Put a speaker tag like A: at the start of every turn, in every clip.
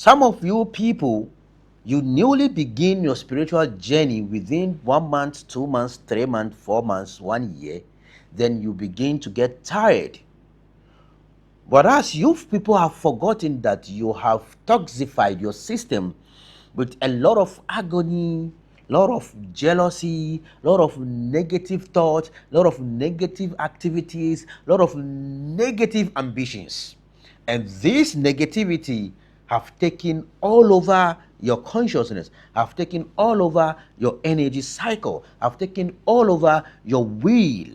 A: Some of you people, you newly begin your spiritual journey within 1 month, 2 months, 3 months, 4 months, 1 year, then you begin to get tired. Whereas you people have forgotten that you have toxified your system with a lot of agony, lot of jealousy, lot of negative thoughts, lot of negative activities, lot of negative ambitions. And this negativity have taken all over your consciousness, have taken all over your energy cycle, have taken all over your will.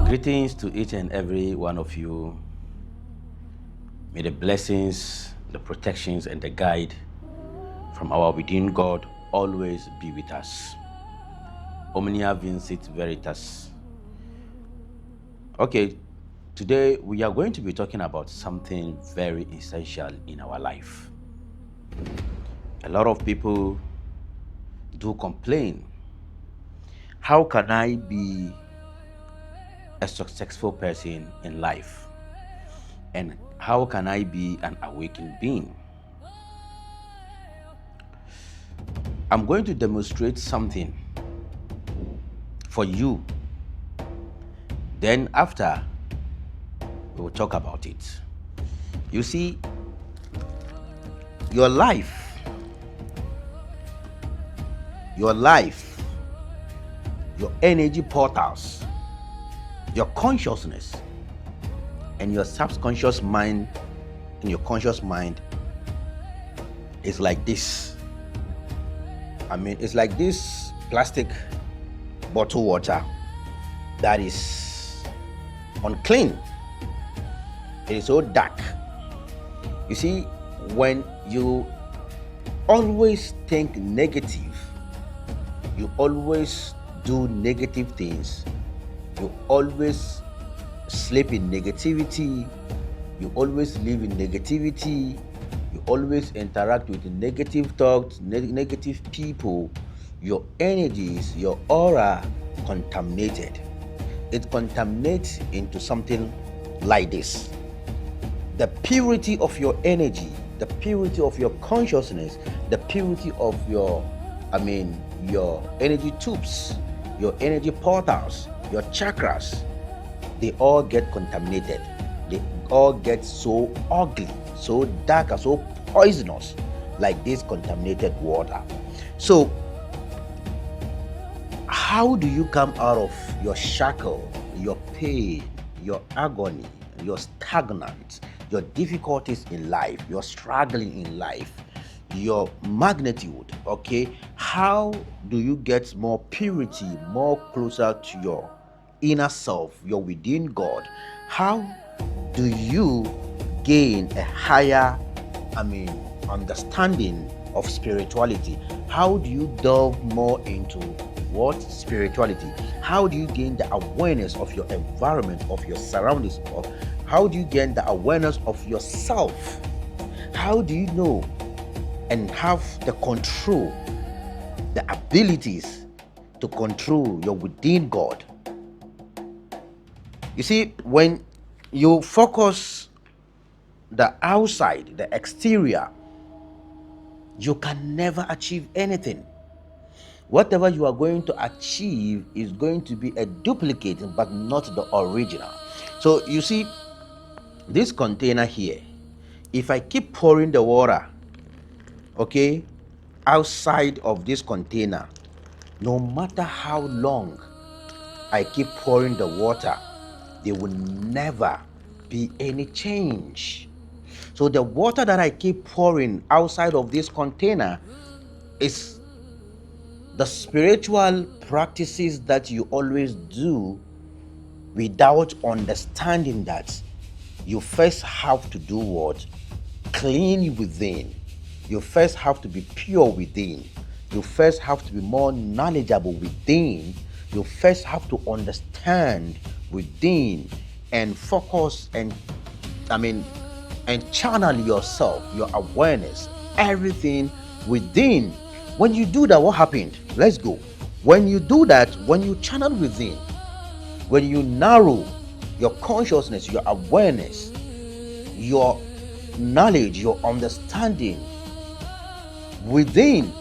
A: Greetings to each and every one of you. May the blessings, the protections, and the guide from our within God always be with us. Omnia vincit veritas. Okay, today we are going to be talking about something very essential in our life. A lot of people do complain. How can I be a successful person in life? And how can I be an awakened being? I'm going to demonstrate something for you. Then after, we will talk about it. You see, your life, your energy portals, your consciousness, and your subconscious mind and your conscious mind is like this. It's like this plastic bottle water that is unclean. It is so dark. You see, when you always think negative, you always do negative things, you always sleep in negativity, you always live in negativity, you always interact with negative thoughts, negative people, your energies, your aura contaminated. It contaminates into something like this. The purity of your energy, the purity of your consciousness, the purity of your energy tubes, your energy portals, your chakras, they all get contaminated. They all get so ugly, so dark, and so poisonous, like this contaminated water. So, how do you come out of your shackle, your pain, your agony, your stagnant, your difficulties in life, your struggling in life, your magnitude? Okay, how do you get more purity, more closer to your inner self, your within God? How do you gain a higher understanding of spirituality? How do you delve more into what spirituality? How do you gain the awareness of your environment, of your surroundings? How do you gain the awareness of yourself? How do you know and have the control, the abilities to control your within God? You see, when you focus the outside, the exterior, you can never achieve anything. Whatever you are going to achieve is going to be a duplicate, but not the original. So you see, this container here, if I keep pouring the water, okay, outside of this container, no matter how long I keep pouring the water, there will never be any change. So the water that I keep pouring outside of this container is the spiritual practices that you always do without understanding that you first have to do what? Clean within. You first have to be pure within. You first have to be more knowledgeable within. You first have to understand within and focus and channel yourself, your awareness, everything within. When you do that, what happened? Let's go. When you do that, when you channel within, When you narrow your consciousness, your awareness, your knowledge, your understanding within,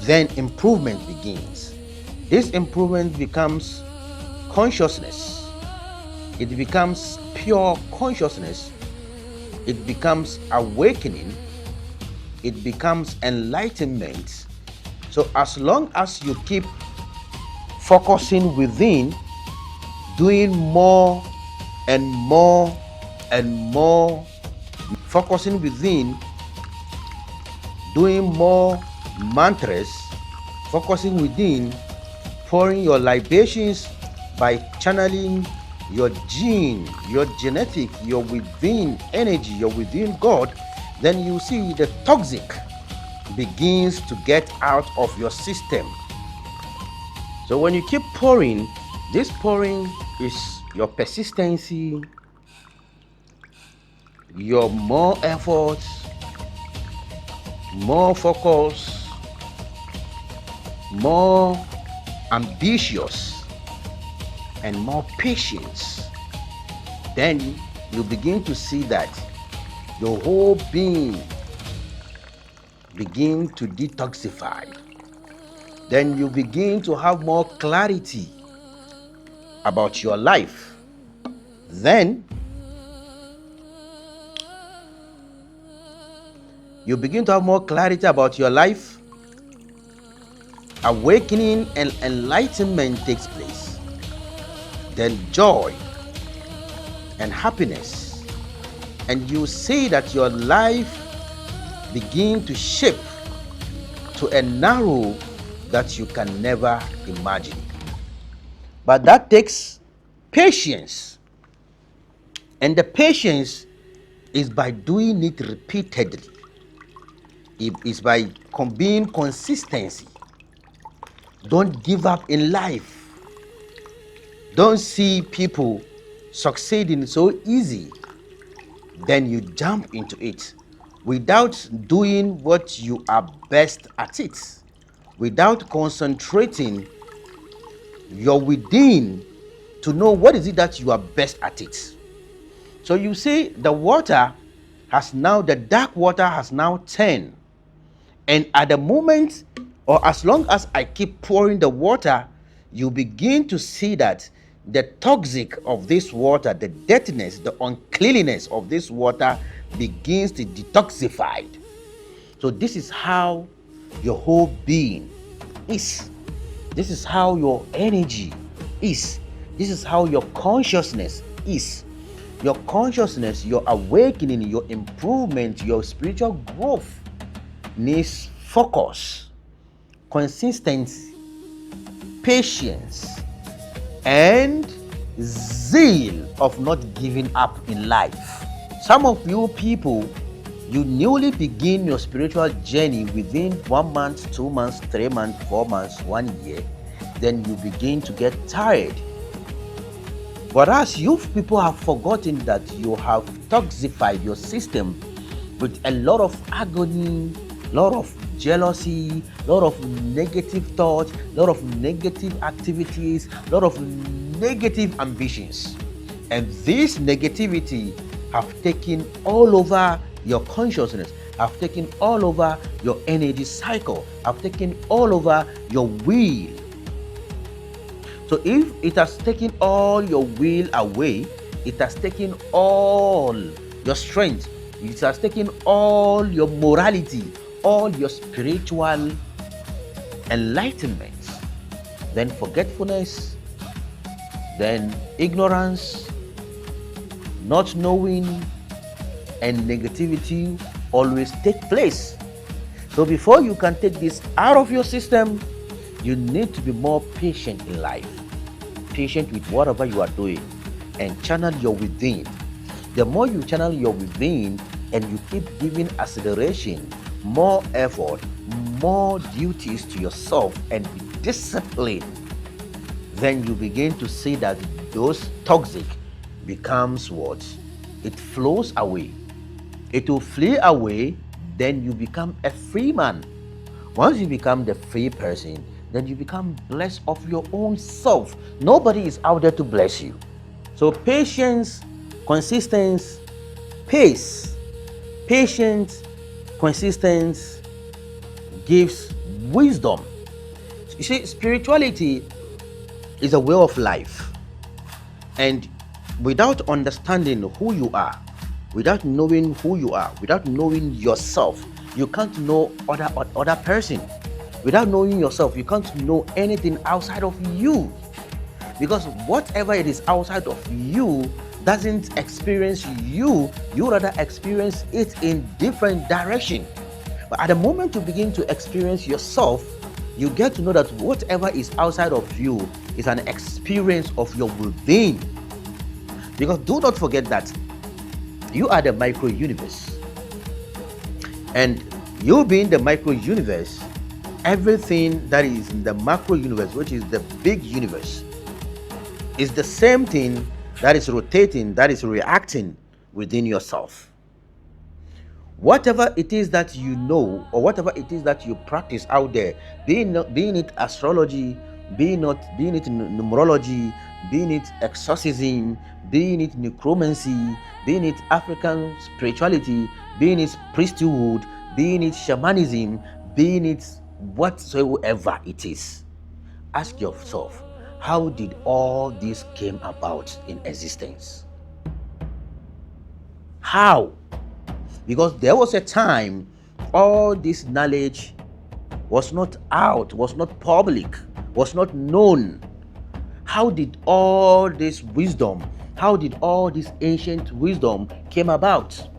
A: then improvement begins. This improvement becomes consciousness. It becomes pure consciousness. It becomes awakening. It becomes enlightenment. So as long as you keep focusing within, doing more and more and more, focusing within, doing more mantras, focusing within, pouring your libations by channeling your gene, your genetic, your within energy, your within God, then you see the toxic begins to get out of your system. So when you keep pouring, this pouring is your persistency, your more efforts, more focus, more ambitious, and more patience. Then you begin to see that your whole being begin to detoxify. Then you begin to have more clarity about your life. Then you begin to have more clarity about your life. Awakening and enlightenment takes place. Then joy and happiness. And you see that your life begin to shape to a narrow that you can never imagine. But that takes patience. And the patience is by doing it repeatedly. It is by being consistency. Don't give up in life. Don't see people succeeding so easy. Then you jump into it without doing what you are best at it, without concentrating your within to know what is it that you are best at it. So you see the water has now, the dark water has now turned. And at the moment, or as long as I keep pouring the water, you begin to see that the toxic of this water, the dirtiness, the uncleanliness of this water begins to detoxify. So this is how your whole being is. This is how your energy is. This is how your consciousness is. Your consciousness, your awakening, your improvement, your spiritual growth needs focus, consistency, patience, and zeal of not giving up in life. Some of you people, you newly begin your spiritual journey within 1 month, 2 months, 3 months, 4 months, 1 year. Then you begin to get tired. But as you people have forgotten that you have toxified your system with a lot of agony, lot of jealousy, lot of negative thoughts, lot of negative activities, lot of negative ambitions. And this negativity have taken all over your consciousness, have taken all over your energy cycle, have taken all over your will. So if it has taken all your will away, it has taken all your strength, it has taken all your morality, all your spiritual enlightenment, then forgetfulness, then ignorance, not knowing, and negativity always take place. So before you can take this out of your system, you need to be more patient in life, patient with whatever you are doing, and channel your within. The more you channel your within and you keep giving acceleration, more effort, more duties to yourself, and be disciplined, then you begin to see that those toxic becomes what? It flows away. It will flee away, then you become a free man. Once you become the free person, then you become blessed of your own self. Nobody is out there to bless you. So patience, consistency, pace, patience, consistency gives wisdom. You see, spirituality is a way of life. And without understanding who you are, without knowing who you are, without knowing yourself, you can't know other person. Without knowing yourself, you can't know anything outside of you. Because whatever it is outside of you doesn't experience you, you rather experience it in different direction. But at the moment you begin to experience yourself, you get to know that whatever is outside of you is an experience of your within. Because do not forget that you are the micro universe. And you being the micro universe, everything that is in the macro universe, which is the big universe, is the same thing that is rotating, that is reacting within yourself. Whatever it is that you know, or whatever it is that you practice out there, being it astrology, being it numerology, being it exorcism, being it necromancy, being it African spirituality, being it priesthood, being it shamanism, being it whatsoever it is, ask yourself, how did all this came about in existence? How? Because there was a time all this knowledge was not out, was not public, was not known. How did all this wisdom, how did all this ancient wisdom came about?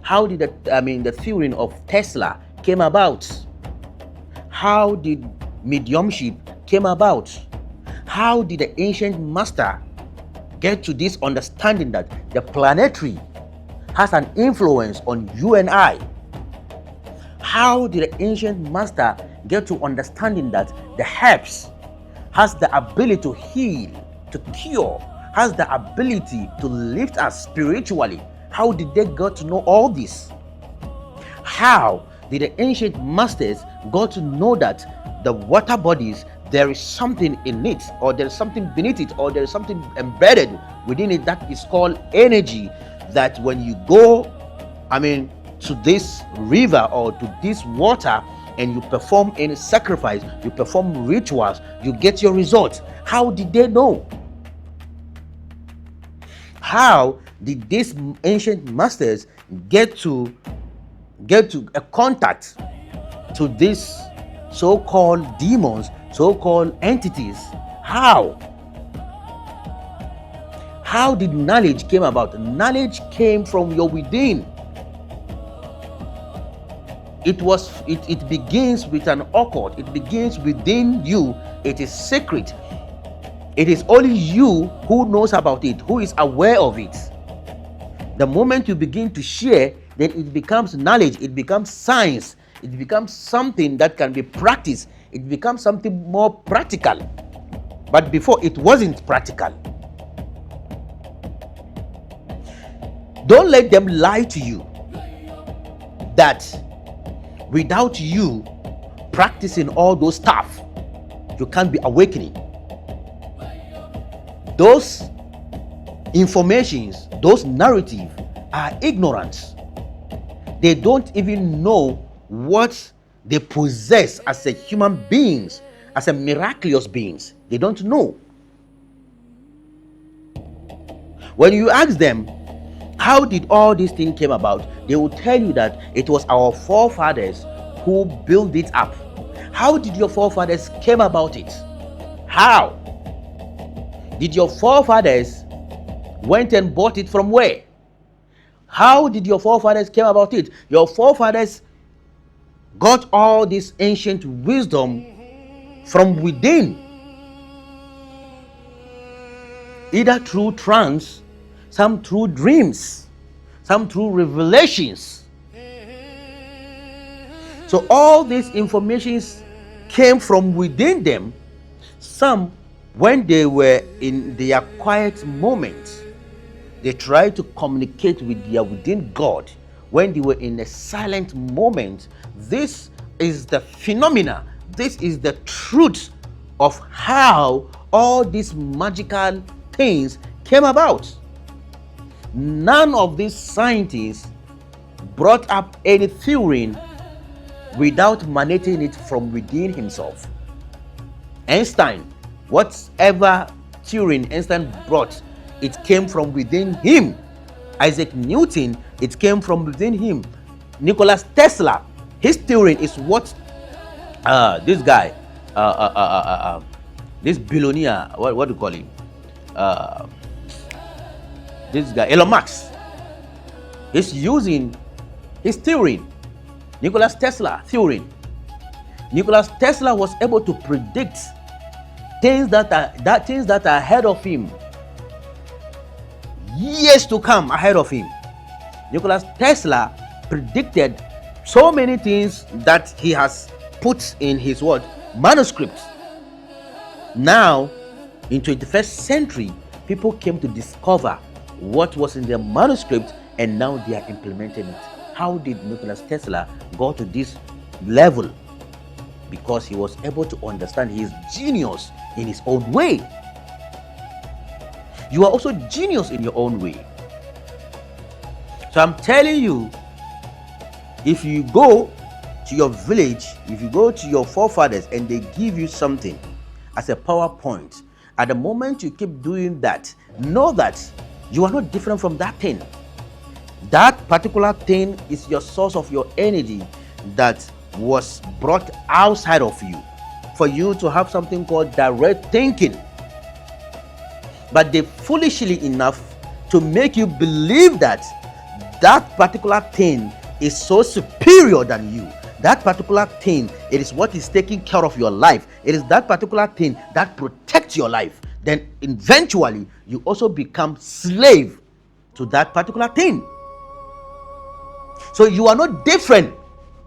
A: How did the theory of Tesla came about? How did mediumship came about? How did the ancient master get to this understanding that the planetary has an influence on you and I? How did the ancient master get to understanding that the herbs has the ability to heal, to cure, has the ability to lift us spiritually? How did they get to know all this? How did the ancient masters got to know that the water bodies, there is something in it, or there is something beneath it, or there is something embedded within it that is called energy, that when you go to this river or to this water and you perform any sacrifice, you perform rituals, you get your results? How did they know? How did these ancient masters get to a contact to these so-called demons, so-called entities? How did knowledge came about? Knowledge came from your within. It begins with an occult. It begins within you. It is secret. It is only you who knows about it, who is aware of it. The moment you begin to share, then it becomes knowledge, it becomes science, it becomes something that can be practiced, it becomes something more practical. But before, it wasn't practical. Don't let them lie to you that without you practicing all those stuff, you can't be awakening. Those informations, those narratives are ignorance. They don't even know what they possess as a human beings, as a miraculous beings. They don't know. When you ask them, how did all these things came about? They will tell you that it was our forefathers who built it up. How did your forefathers came about it? How? Did your forefathers went and bought it from where? How did your forefathers came about it? Your forefathers got all this ancient wisdom from within, either through trance, some through dreams, some through revelations. So all these informations came from within them. Some, when they were in their quiet moments, they tried to communicate with their within God. When they were in a silent moment, this is the phenomena This is the truth of how all these magical things came about. None of these scientists brought up any theory without emanating it from within himself. Einstein, whatever theory Einstein brought, it came from within him. Isaac Newton, it came from within him. Nikola Tesla, his theory is what this guy, this billionaire, what do you call him? This guy, Elon Musk, he's using his theory, Nikola Tesla theory. Nikola Tesla was able to predict things that are ahead of him, years to come ahead of him. Nikola Tesla predicted so many things that he has put in his manuscripts. Now, in 21st century, people came to discover what was in their manuscript, and now they are implementing it. How did Nikola Tesla go to this level? Because he was able to understand his genius in his own way. You are also genius in your own way. So I'm telling you, if you go to your village, if you go to your forefathers and they give you something as a PowerPoint, at the moment you keep doing that, know that you are not different from that thing. That particular thing is your source of your energy that was brought outside of you for you to have something called direct thinking. But they foolishly enough to make you believe that that particular thing is so superior than you. That particular thing, it is what is taking care of your life. It is that particular thing that protects your life. Then eventually you also become slave to that particular thing. So you are not different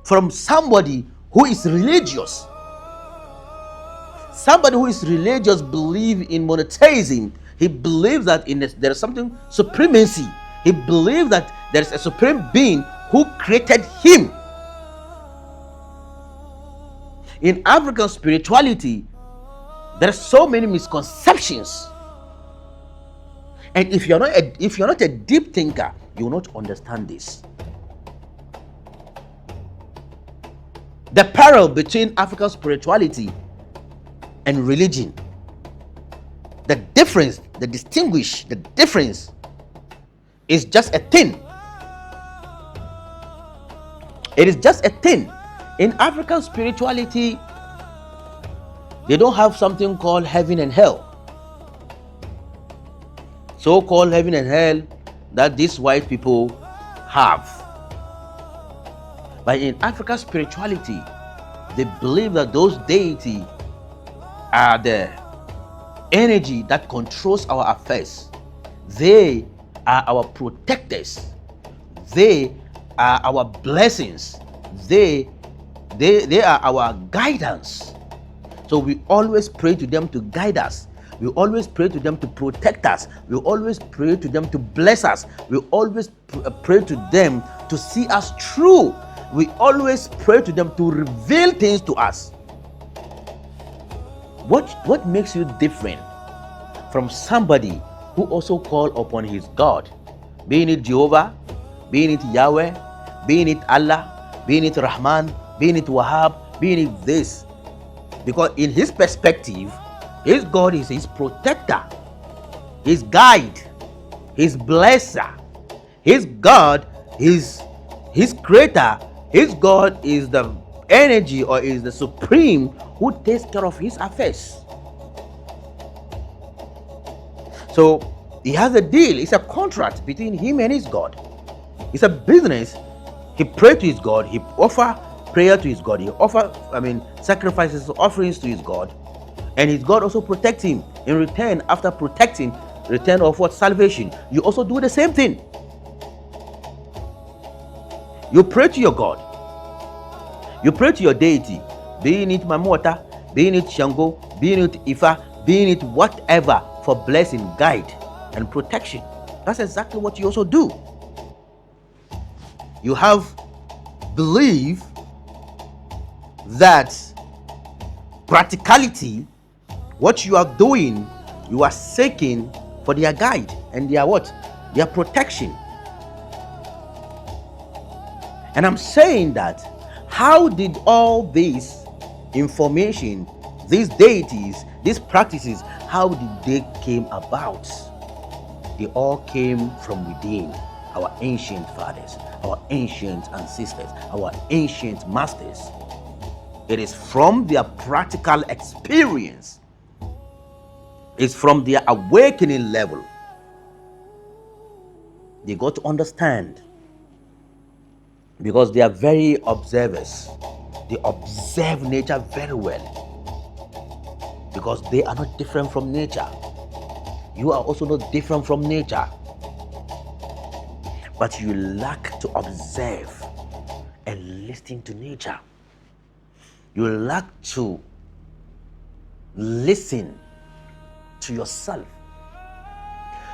A: from somebody who is religious. Somebody who is religious believes in monotheism. He believes that there is something supremacy. He believes that there is a supreme being who created him. In African spirituality, there are so many misconceptions. And if you're not a deep thinker, you will not understand this. The parallel between African spirituality and religion, the difference is just a thing. It is just a thing. In African spirituality, they don't have something called heaven and hell. So-called heaven and hell that these white people have. But in African spirituality, they believe that those deities are the energy that controls our affairs. They are our protectors. They are our blessings. They are our guidance. So we always pray to them to guide us. We always pray to them to protect us. We always pray to them to bless us. We always pray to them to see us through. We always pray to them to reveal things to us. What makes you different from somebody who also call upon his God? Being it Jehovah, being it Yahweh, being it Allah, being it Rahman, being it Wahab, being it this. Because in his perspective, his God is his protector, his guide, his blesser. His God is his creator. His God is the energy or is the supreme who takes care of his affairs. So he has a deal. It's a contract between him and his God. It's a business. He prayed to his God. He offer prayer to his God. He offer, sacrifices, offerings to his God. And his God also protects him. In return, after protecting, return of what? Salvation. You also do the same thing. You pray to your God. You pray to your deity. Being it Mamota, being it Shango, being it Ifa, being it whatever, for blessing, guide, and protection. That's exactly what you also do. You have belief that practicality, what you are doing, you are seeking for their guide and their what? Their protection. And I'm saying that, how did all this information, these deities, these practices, how did they came about? They all came from within our ancient fathers, our ancient ancestors, our ancient masters. It is from their practical experience. It's from their awakening level. They got to understand, because they are very observers. They observe nature very well, because they are not different from nature. You are also not different from nature, but you lack to observe and listen to nature. You lack to listen to yourself.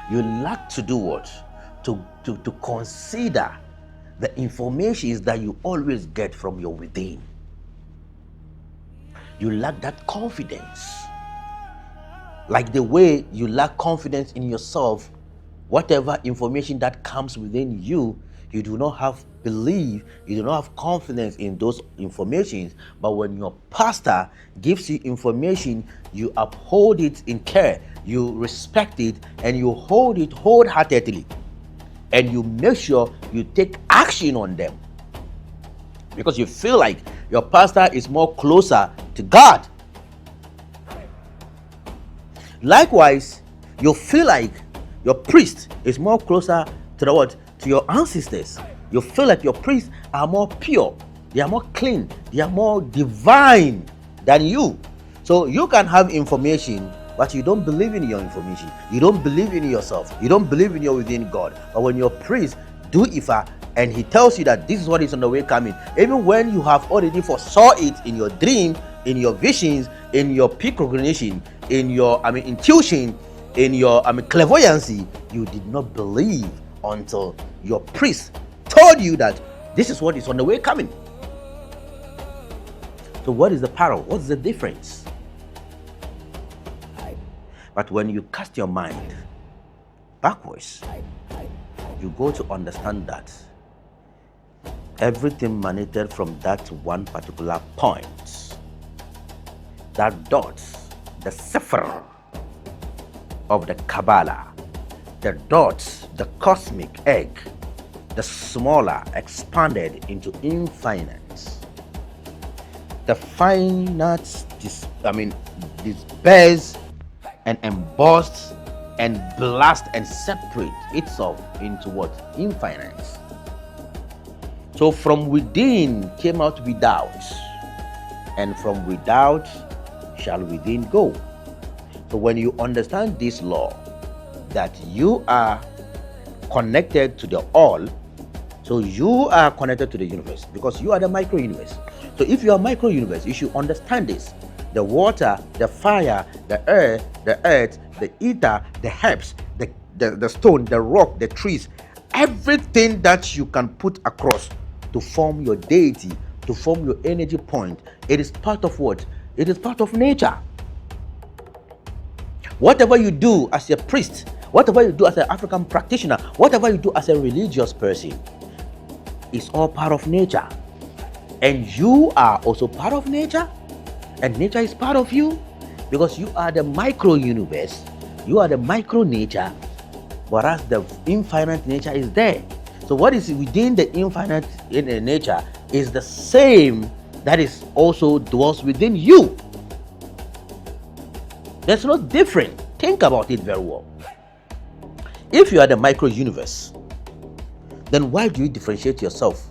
A: You lack to do what? To consider the information that you always get from your within. You lack that confidence. Like the way you lack confidence in yourself, whatever information that comes within you, you do not have belief, you do not have confidence in those informations. But when your pastor gives you information, you uphold it in care, you respect it, and you hold it wholeheartedly, and you make sure you take action on them, because you feel like your pastor is more closer to God. Likewise, you feel like your priest is more closer to the what? To your ancestors. You feel like your priests are more pure, they are more clean, they are more divine than you. So you can have information, but you don't believe in your information. You don't believe in yourself. You don't believe in your within God. But when your priest do Ifa and he tells you that this is what is on the way coming, even when you have already foresaw it in your dream, in your visions, in your precognition, in your intuition, in your clairvoyancy, you did not believe until your priest told you that this is what is on the way coming. So what is the parallel? What's the difference? But when you cast your mind backwards, you go to understand that everything emanated from that one particular point. That dot, the cipher of the Kabbalah, the dot, the cosmic egg, the smaller expanded into infinite. The finite, disperse and embossed and blast and separate itself into what? Infinite. So from within came out without, and from without shall within go. So when you understand this law, that you are connected to the all, so you are connected to the universe, because you are the micro universe. So if you are micro universe, you should understand this. The water, the fire, the air, the earth, the ether, the herbs, the stone, the rock, the trees, everything that you can put across to form your deity, to form your energy point, it is part of what? It is part of nature. Whatever you do as a priest, whatever you do as an African practitioner, whatever you do as a religious person, is all part of nature. And you are also part of nature, and nature is part of you, because you are the micro universe, you are the micro nature, whereas the infinite nature is there. So what is within the infinite nature is the same that is also dwells within you. There's no different. Think about it very well. If you are the micro universe, then why do you differentiate yourself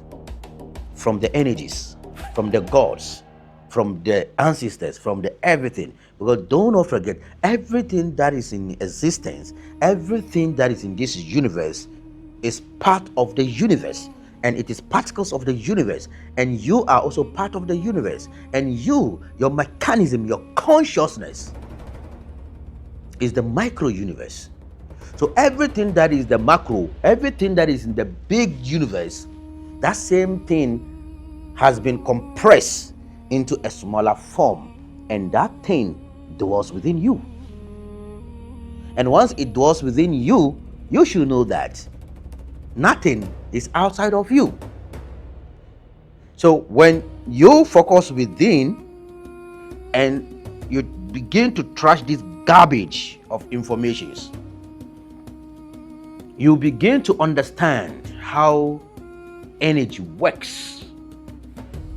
A: from the energies, from the gods, from the ancestors, from the everything? Because don't forget, everything that is in existence, everything that is in this universe is part of the universe, and it is particles of the universe, and you are also part of the universe. And your mechanism, your consciousness is the micro universe. So everything that is the macro, everything that is in the big universe, that same thing has been compressed into a smaller form and that thing dwells within you. And once it dwells within you, you should know that nothing is outside of you. So when you focus within and you begin to trash this garbage of informations, you begin to understand how energy works.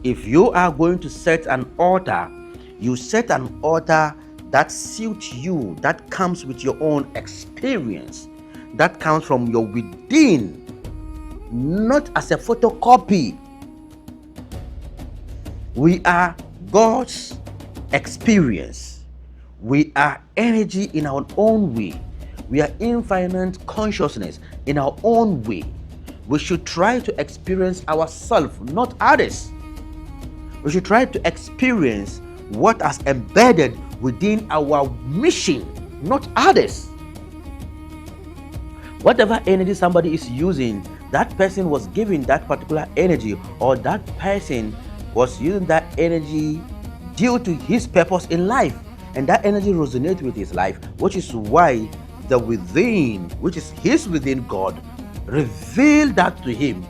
A: If you are going to set an altar, you set an altar that suits you, that comes with your own experience, that comes from your within, not as a photocopy. We are God's experience. We are energy in our own way. We are infinite consciousness in our own way. We should try to experience ourselves, not others. We should try to experience what has embedded within our mission, not others. Whatever energy somebody is using, that person was given that particular energy, or that person was using that energy due to his purpose in life, and that energy resonates with his life, which is why the within, which is his within God, revealed that to him,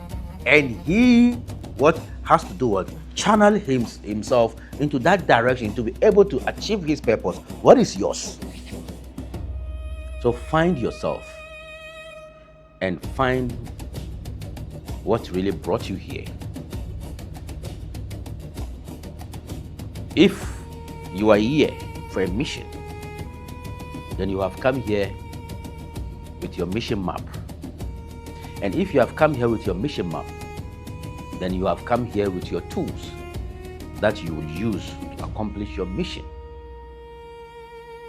A: and he what has to do what channel himself into that direction to be able to achieve his purpose. What is yours? So find yourself and find what really brought you here. If you are here for a mission, then you have come here with your mission map. And if you have come here with your mission map, then you have come here with your tools that you will use to accomplish your mission.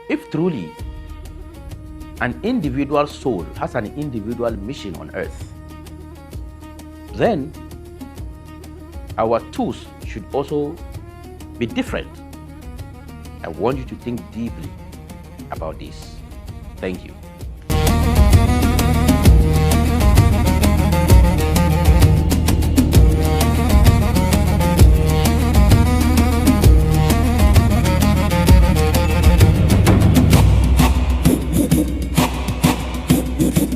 A: If truly an individual soul has an individual mission on earth, then our tools should also be different. I want you to think deeply about this. Thank you.